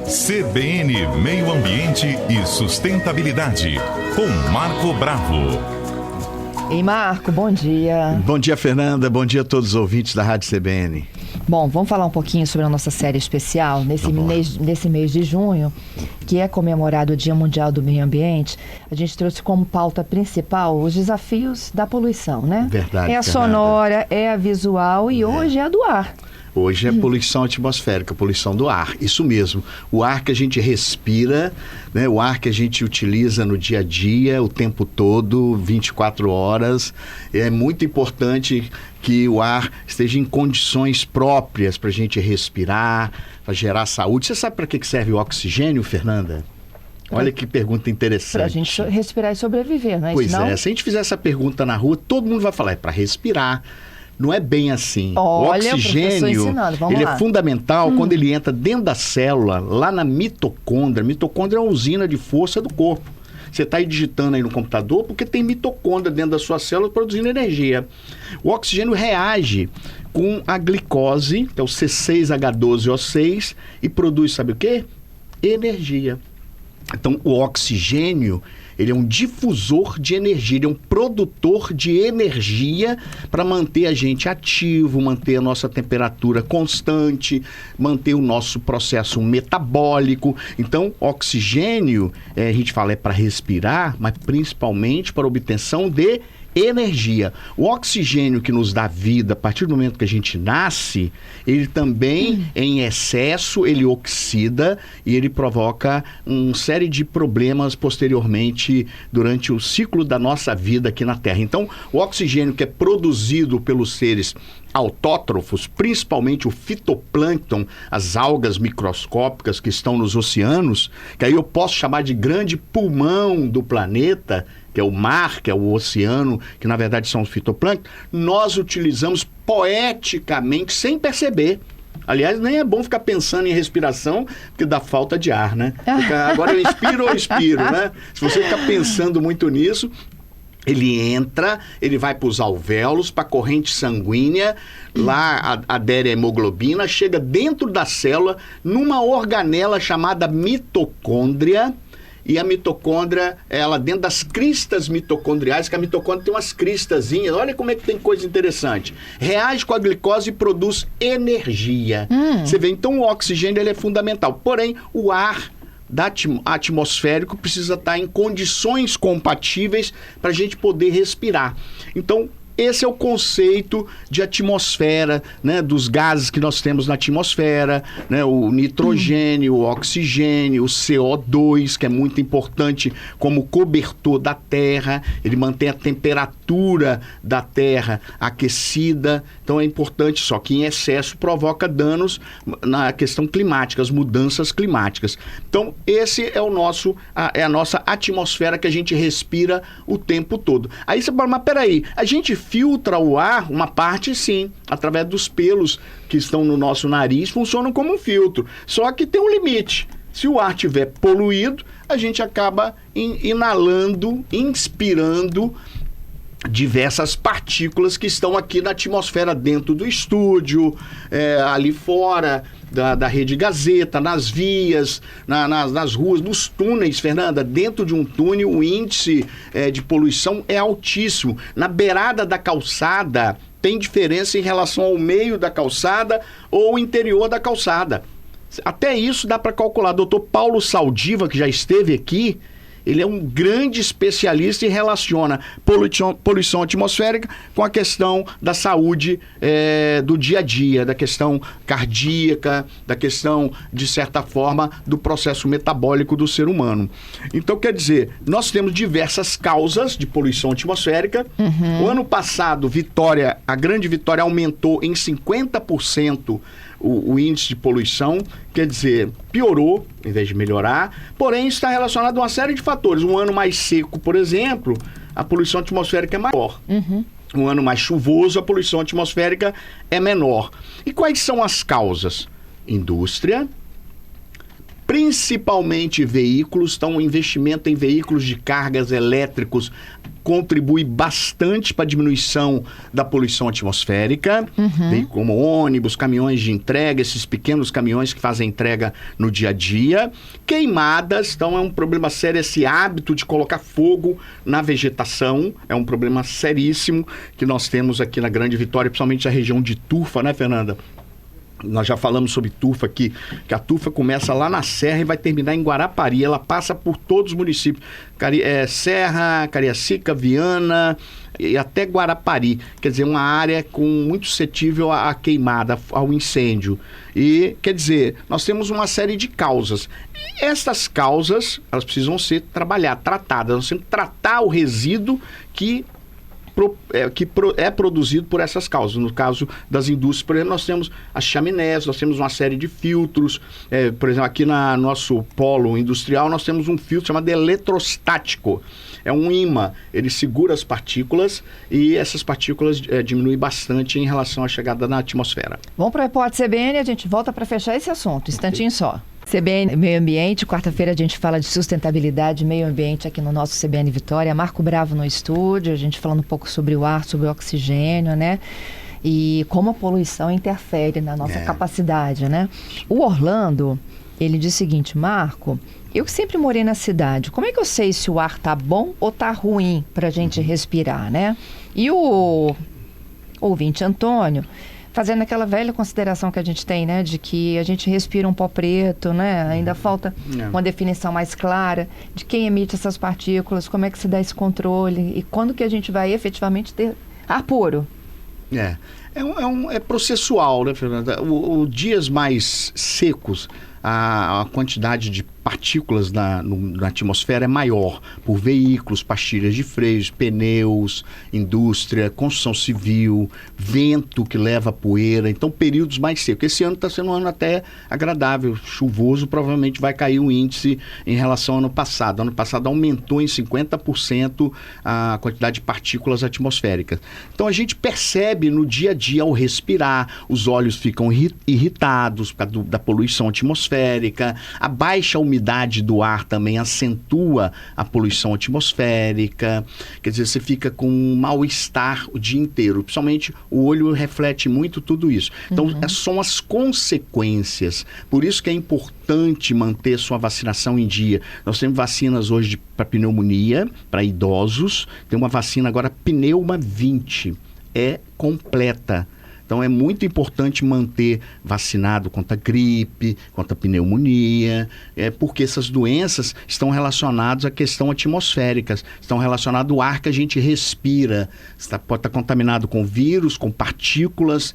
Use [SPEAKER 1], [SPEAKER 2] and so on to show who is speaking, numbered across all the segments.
[SPEAKER 1] CBN Meio Ambiente e Sustentabilidade, com Marco Bravo.
[SPEAKER 2] Ei, Marco, bom dia.
[SPEAKER 3] Bom dia, Fernanda. Bom dia a todos os ouvintes da Rádio CBN.
[SPEAKER 2] Bom, vamos falar um pouquinho sobre a nossa série especial nesse mês de junho, que é comemorado o Dia Mundial do Meio Ambiente. A gente trouxe como pauta principal os desafios da poluição, né?
[SPEAKER 3] Verdade,
[SPEAKER 2] é a
[SPEAKER 3] Fernanda.
[SPEAKER 2] sonora, é a visual e hoje é a do ar.
[SPEAKER 3] Hoje é poluição atmosférica, poluição do ar, isso mesmo. O ar que a gente respira, né? O ar que a gente utiliza no dia a dia, o tempo todo, 24 horas. É muito importante que o ar esteja em condições próprias para a gente respirar, para gerar saúde. Você sabe para que serve o oxigênio, Fernanda? Olha que pergunta interessante.
[SPEAKER 2] Para a gente respirar e sobreviver, não é
[SPEAKER 3] Pois
[SPEAKER 2] isso?
[SPEAKER 3] é, se a gente fizer essa pergunta na rua, todo mundo vai falar, é para respirar. Não é bem assim.
[SPEAKER 2] Olha,
[SPEAKER 3] o oxigênio, ele é fundamental quando ele entra dentro da célula, lá na mitocôndria. Mitocôndria é uma usina de força do corpo. Você está aí digitando aí no computador porque tem mitocôndria dentro da sua célula produzindo energia. O oxigênio reage com a glicose, que é o C6H12O6, e produz, sabe o quê? Energia. Então, o oxigênio, ele é um difusor de energia, ele é um produtor de energia para manter a gente ativo, manter a nossa temperatura constante, manter o nosso processo metabólico. Então, oxigênio, a gente fala, é para respirar, mas principalmente para obtenção de energia. O oxigênio que nos dá vida a partir do momento que a gente nasce, ele também, em excesso, ele oxida e ele provoca uma série de problemas posteriormente durante o ciclo da nossa vida aqui na Terra. Então, o oxigênio que é produzido pelos seres autótrofos, principalmente o fitoplâncton, as algas microscópicas que estão nos oceanos, que aí eu posso chamar de grande pulmão do planeta, que é o mar, que é o oceano, que na verdade são os fitoplâncton, nós utilizamos poeticamente, sem perceber. Aliás, nem é bom ficar pensando em respiração, porque dá falta de ar, né? Agora eu inspiro ou expiro, né? Se você ficar pensando muito nisso, ele entra, ele vai para os alvéolos, para a corrente sanguínea, lá adere a hemoglobina, chega dentro da célula, numa organela chamada mitocôndria. E a mitocôndria, ela dentro das cristas mitocondriais, que a mitocôndria tem umas cristazinhas, olha como é que tem coisa interessante. Reage com a glicose e produz energia. Você vê, então o oxigênio ele é fundamental. Porém, o ar atmosférico precisa estar em condições compatíveis para a gente poder respirar. Então, esse é o conceito de atmosfera, né, dos gases que nós temos na atmosfera, né, o nitrogênio, o oxigênio, o CO2, que é muito importante como cobertor da Terra, ele mantém a temperatura da Terra aquecida, então é importante, só que em excesso provoca danos na questão climática, as mudanças climáticas. Então, esse é a nossa atmosfera que a gente respira o tempo todo. Aí você fala, mas peraí, a gente filtra o ar, uma parte sim, através dos pelos que estão no nosso nariz, funcionam como um filtro. Só que tem um limite. Se o ar estiver poluído, a gente acaba inalando, inspirando diversas partículas que estão aqui na atmosfera, dentro do estúdio, ali fora da Rede Gazeta, nas vias, nas ruas, nos túneis, Fernanda. Dentro de um túnel o índice de poluição é altíssimo. Na beirada da calçada tem diferença em relação ao meio da calçada ou o interior da calçada. Até isso dá para calcular. Dr. Paulo Saldiva, que já esteve aqui, ele é um grande especialista e relaciona poluição atmosférica com a questão da saúde do dia a dia, da questão cardíaca, da questão, de certa forma, do processo metabólico do ser humano. Então, quer dizer, nós temos diversas causas de poluição atmosférica. O ano passado, a Grande Vitória aumentou em 50% o índice de poluição, quer dizer, piorou em vez de melhorar, porém está relacionado a uma série de fatores. Um ano mais seco, por exemplo, a poluição atmosférica é maior. Um ano mais chuvoso, a poluição atmosférica é menor. E quais são as causas? Indústria, principalmente veículos, então investimento em veículos de cargas elétricos contribui bastante para a diminuição da poluição atmosférica, como ônibus, caminhões de entrega, esses pequenos caminhões que fazem entrega no dia a dia. Queimadas, então é um problema sério esse hábito de colocar fogo na vegetação, é um problema seríssimo que nós temos aqui na Grande Vitória, principalmente a região de Turfa, né, Fernanda? Nós já falamos sobre Turfa aqui, que a Turfa começa lá na Serra e vai terminar em Guarapari. Ela passa por todos os municípios. Serra, Cariacica, Viana e até Guarapari. Quer dizer, uma área muito suscetível à queimada, ao incêndio. E, quer dizer, nós temos uma série de causas. E essas causas, elas precisam ser tratadas. Nós temos que tratar o resíduo que é produzido por essas causas. No caso das indústrias, por exemplo, nós temos as chaminés, nós temos uma série de filtros. Por exemplo, aqui no nosso polo industrial, nós temos um filtro chamado eletrostático. É um ímã, ele segura as partículas e essas partículas diminuem bastante em relação à chegada na atmosfera.
[SPEAKER 2] Vamos para o Repórter CBN, a gente volta para fechar esse assunto, instantinho só. CBN Meio Ambiente, quarta-feira a gente fala de sustentabilidade e meio ambiente aqui no nosso CBN Vitória. Marco Bravo no estúdio, a gente falando um pouco sobre o ar, sobre o oxigênio, né? E como a poluição interfere na nossa capacidade, né? O Orlando, ele diz o seguinte: Marco, eu que sempre morei na cidade, como é que eu sei se o ar tá bom ou tá ruim pra gente respirar, né? E o ouvinte Antônio, fazendo aquela velha consideração que a gente tem, né, de que a gente respira um pó preto, né, ainda falta uma definição mais clara de quem emite essas partículas, como é que se dá esse controle e quando que a gente vai efetivamente ter ar puro.
[SPEAKER 3] É processual, né, Fernanda? Dias mais secos, a quantidade de partículas na atmosfera é maior por veículos, pastilhas de freios, pneus, indústria, construção civil, vento que leva poeira. Então, períodos mais secos. Esse ano está sendo um ano até agradável, chuvoso, provavelmente vai cair o índice em relação ao ano passado. Ano passado aumentou em 50% a quantidade de partículas atmosféricas. Então, a gente percebe no dia a dia, ao respirar, os olhos ficam irritados por causa da poluição atmosférica, a baixa umidade do ar também acentua a poluição atmosférica, quer dizer, você fica com um mal-estar o dia inteiro, principalmente o olho reflete muito tudo isso. Então, são as consequências, por isso que é importante manter sua vacinação em dia. Nós temos vacinas hoje para pneumonia, para idosos, tem uma vacina agora Pneuma 20, é completa. Então, é muito importante manter vacinado contra gripe, contra pneumonia, porque essas doenças estão relacionadas à questão atmosférica, estão relacionadas ao ar que a gente respira. Pode estar contaminado com vírus, com partículas,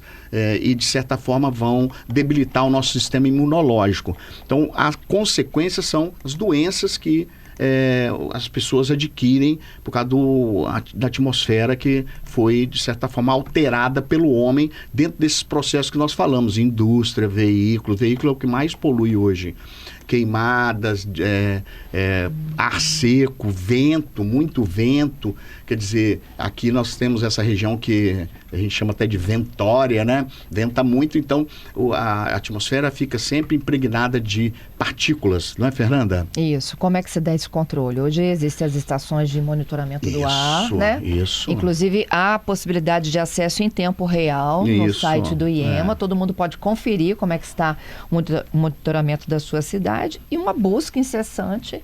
[SPEAKER 3] e, de certa forma, vão debilitar o nosso sistema imunológico. Então, as consequências são as doenças que as pessoas adquirem por causa da atmosfera que foi, de certa forma, alterada pelo homem dentro desses processos que nós falamos, indústria, veículo é o que mais polui hoje. Queimadas, ar seco, vento, muito vento. Quer dizer, aqui nós temos essa região que a gente chama até de ventória, né? Venta muito, então a atmosfera fica sempre impregnada de partículas, não é, Fernanda?
[SPEAKER 2] Isso. Como é que se dá esse controle? Hoje existem as estações de monitoramento do ar, né?
[SPEAKER 3] Isso.
[SPEAKER 2] Inclusive, há a possibilidade de acesso em tempo real no site do IEMA. Todo mundo pode conferir como é que está o monitoramento da sua cidade e uma busca incessante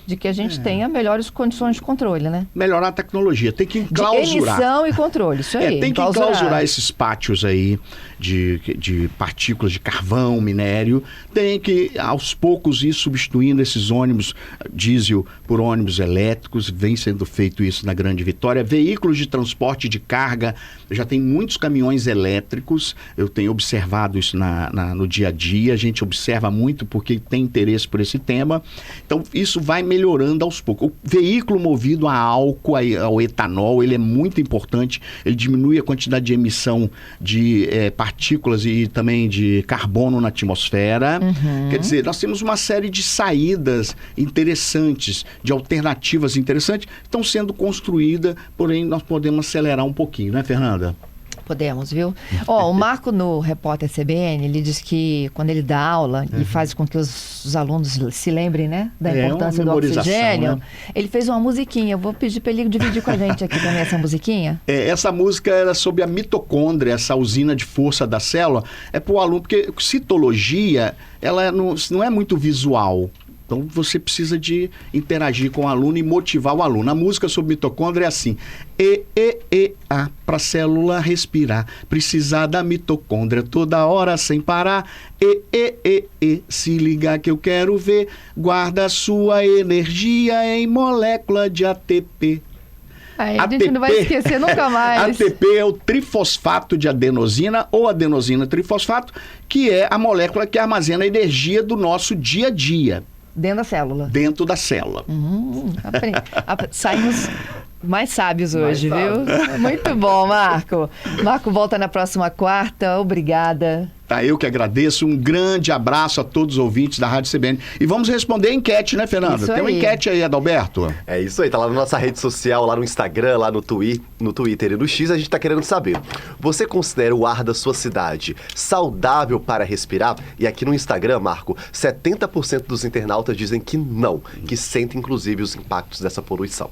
[SPEAKER 2] de que a gente tenha melhores condições de controle, né?
[SPEAKER 3] Melhorar a tecnologia, tem que enclausurar.
[SPEAKER 2] De emissão e controle, isso aí.
[SPEAKER 3] Tem que enclausurar esses pátios aí de partículas de carvão, minério. Tem que, aos poucos, ir substituindo esses ônibus diesel por ônibus elétricos. Vem sendo feito isso na Grande Vitória. Veículos de transporte de carga, já tem muitos caminhões elétricos. Eu tenho observado isso no dia a dia. A gente observa muito porque tem interesse por esse tema. Então, isso vai melhorando aos poucos. O veículo movido a álcool, ao etanol, ele é muito importante. Ele diminui a quantidade de emissão de partículas e também de carbono na atmosfera. Quer dizer, nós temos uma série de saídas interessantes, de alternativas interessantes, estão sendo construídas, porém nós podemos acelerar um pouquinho, né, Fernanda?
[SPEAKER 2] Podemos, viu? O Marco, no Repórter CBN, ele diz que quando ele dá aula e faz com que os alunos se lembrem, né, da importância do oxigênio, né? Ele fez uma musiquinha. Eu vou pedir para ele dividir com a gente aqui também essa musiquinha.
[SPEAKER 3] Essa música era sobre a mitocôndria, essa usina de força da célula. É para o aluno, porque citologia, ela não é muito visual. Então, você precisa de interagir com o aluno e motivar o aluno. A música sobre mitocôndria é assim: A, para a célula respirar, precisar da mitocôndria toda hora sem parar. Se ligar que eu quero ver, guarda sua energia em molécula de ATP.
[SPEAKER 2] Aí a gente não vai esquecer nunca mais.
[SPEAKER 3] ATP é o trifosfato de adenosina ou adenosina trifosfato, que é a molécula que armazena a energia do nosso dia a dia.
[SPEAKER 2] Dentro da célula.
[SPEAKER 3] Dentro da célula.
[SPEAKER 2] Saímos mais sábios hoje, viu? Muito bom, Marco. Marco volta na próxima quarta. Obrigada.
[SPEAKER 3] Eu que agradeço. Um grande abraço a todos os ouvintes da Rádio CBN. E vamos responder a enquete, né, Fernanda? Tem uma enquete aí, Adalberto.
[SPEAKER 4] É isso aí, tá lá na nossa rede social, lá no Instagram, lá no Twitter e no X, a gente tá querendo saber. Você considera o ar da sua cidade saudável para respirar? E aqui no Instagram, Marco, 70% dos internautas dizem que não, que sentem inclusive os impactos dessa poluição.